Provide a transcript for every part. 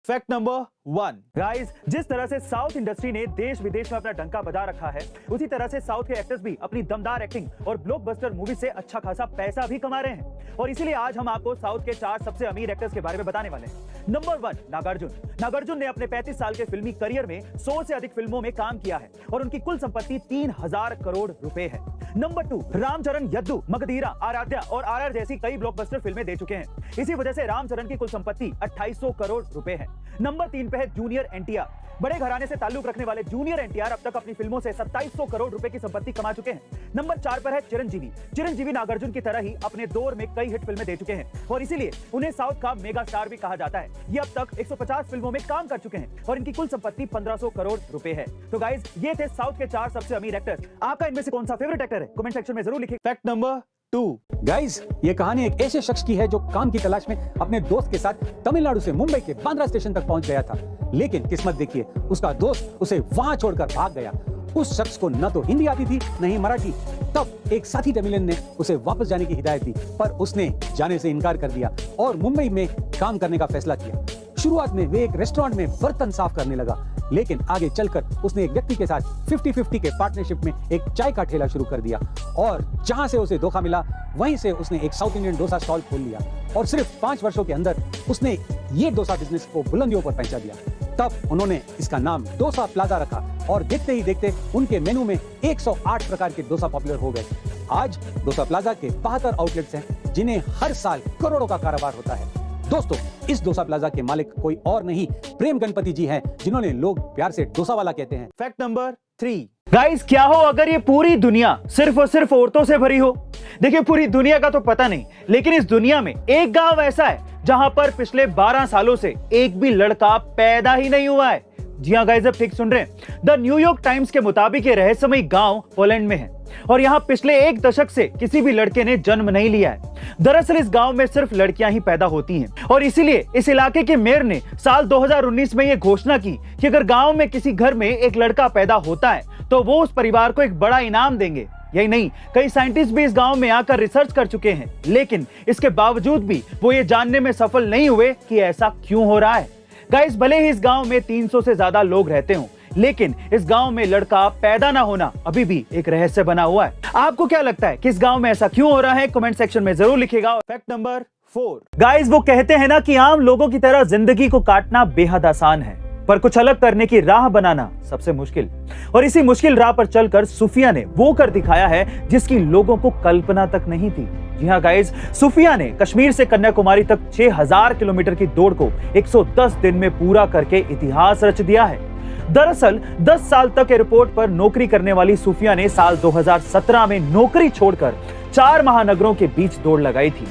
Fact number 1 guys, जिस तरह से साउथ इंडस्ट्री ने देश विदेश में अपना डंका बजा रखा है, उसी तरह से साउथ के एक्टर्स भी अपनी दमदार एक्टिंग और ब्लॉकबस्टर मूवी से अच्छा खासा पैसा भी कमा रहे हैं। और इसीलिए आज हम आपको साउथ के 4 सबसे अमीर एक्टर्स के बारे में बताने वाले हैं। नंबर 1 नागार्जुन। नागार्जुन ने अपने 35 साल के फिल्मी करियर में 100 से अधिक फिल्मों में काम किया है और उनकी कुल संपत्ति 3000 करोड़ रुपए है। नंबर 2 रामचरण यद्दू मगधीरा, आराध्या और आरआर जैसी कई ब्लॉकबस्टर फिल्में दे चुके हैं। इसी वजह से रामचरण की कुल संपत्ति 2800 करोड़ रुपए है। नंबर 3 पे है जूनियर एनटीआर। बड़े घराने से ताल्लुक रखने वाले जूनियर एनटीआर अब तक अपनी फिल्मों से 2700 करोड़ रुपए की संपत्ति कमा चुके हैं। नंबर 4 पर है चिरंजीवी। चिरंजीवी नागार्जुन की तरह ही अपने दौर में कई हिट फिल्में दे चुके हैं और इसीलिए उन्हें साउथ का मेगा स्टार भी कहा जाता है। ये अब तक 150 फिल्मों में काम कर चुके हैं और इनकी कुल संपत्ति 1500 करोड़ रुपए है। तो गाइस, ये थे साउथ के 4 सबसे अमीर एक्टर्स। आपका इनमें से कौन सा फेवरेट एक्टर है? कमेंट सेक्शन में जरूर लिखिए। फैक्ट नंबर 2 गाइस, ये कहानी एक ऐसे शख्स की है जो काम की तलाश में अपने दोस्त के साथ तमिलनाडु से मुंबई के बांद्रा स्टेशन तक पहुंच गया था, लेकिन किस्मत देखिए, उसका दोस्त उसे वहां छोड़कर भाग गया। उस शख्स को न तो हिंदी आती थी न ही मराठी। तब एक साथी तमिलियन ने उसे वापस जाने की हिदायत दी, पर उसने जाने से इनकार कर दिया और मुंबई में काम करने का फैसला किया। शुरुआत में वे एक रेस्टोरेंट में बर्तन साफ करने लगा, लेकिन आगे चलकर उसने एक व्यक्ति के साथ 50-50 के पार्टनरशिप में एक चाय का ठेला शुरू कर दिया और जहां से उसे धोखा मिला वहीं से उसने एक साउथ इंडियन डोसा स्टॉल खोल लिया और सिर्फ 5 वर्षों के अंदर उसने ये डोसा बिजनेस को बुलंदियों पर पहुंचा दिया। तब उन्होंने इसका नाम डोसा प्लाजा रखा और देखते ही देखते उनके मेनू में 108 प्रकार के डोसा पॉपुलर हो गए। आज डोसा प्लाजा के 72 आउटलेट्स हैं, जिन्हें हर साल करोड़ों का कारोबार होता है। दोस्तों, इस डोसा प्लाजा के मालिक कोई और नहीं, प्रेम गणपति जी हैं, जिन्होंने लोग प्यार से डोसा वाला कहते हैं। फैक्ट नंबर 3 गाइस, क्या हो अगर ये पूरी दुनिया सिर्फ और सिर्फ औरतों से भरी हो? देखिए, पूरी दुनिया का तो पता नहीं, लेकिन इस दुनिया में एक गांव ऐसा है जहां पर पिछले 12 सालों से एक भी लड़का पैदा ही नहीं हुआ है। जी हां गाइस, अब ठीक सुन रहे हैं। द न्यूयॉर्क टाइम्स के मुताबिक ये रहस्यमयी गांव पोलैंड में है और यहाँ पिछले 1 दशक से किसी भी लड़के ने जन्म नहीं लिया है। दरअसल इस गांव में सिर्फ लड़कियां ही पैदा होती हैं और इसीलिए इस इलाके के मेयर ने साल 2019 में यह घोषणा की कि अगर गांव में किसी घर में एक लड़का पैदा होता है तो वो उस परिवार को एक बड़ा इनाम देंगे। यही नहीं, कई साइंटिस्ट भी इस गांव में आकर रिसर्च कर चुके हैं, लेकिन इसके बावजूद भी वो ये जानने में सफल नहीं हुए कि ऐसा क्यों हो रहा है। गाइस, भले ही इस गांव में 300 से ज्यादा लोग रहते हों, लेकिन इस गांव में लड़का पैदा ना होना अभी भी एक रहस्य बना हुआ है। आपको क्या लगता है कि इस गांव में ऐसा क्यों हो रहा है? कमेंट सेक्शन में जरूर लिखिएगा। फैक्ट नंबर 4 गाइस, वो कहते हैं ना कि आम लोगों की तरह जिंदगी को काटना बेहद आसान है, पर कुछ अलग करने की राह बनाना सबसे मुश्किल। और इसी मुश्किल राह पर चलकर सूफिया ने वो कर दिखाया है जिसकी लोगों को कल्पना तक नहीं थी। जी हाँ गाइस, सूफिया ने कश्मीर से कन्याकुमारी तक 6000 किलोमीटर की दौड़ को 110 दिन में पूरा करके इतिहास रच दिया है। दरअसल 10 साल तक एयरपोर्ट पर नौकरी करने वाली सूफिया ने साल 2017 में नौकरी छोड़कर 4 महानगरों के बीच दौड़ लगाई थी।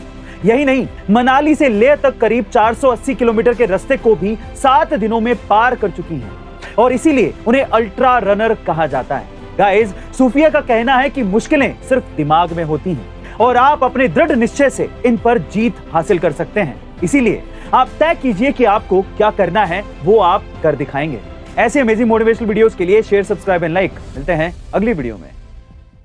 यही नहीं, मनाली से लेह तक करीब 480 किलोमीटर के रास्ते को भी 7 दिनों में पार कर चुकी हैं और इसीलिए उन्हें अल्ट्रा रनर कहा जाता है। गाइस, सूफिया का कहना है कि मुश्किलें सिर्फ दिमाग में होती हैं और आप अपने दृढ़ निश्चय से इन पर जीत हासिल कर सकते हैं। इसीलिए आप तय कीजिए कि आपको क्या करना है, वो आप कर दिखाएंगे। ऐसे अमेजिंग मोटिवेशनल वीडियोस के लिए शेयर, सब्सक्राइब एंड लाइक। मिलते हैं अगली वीडियो में।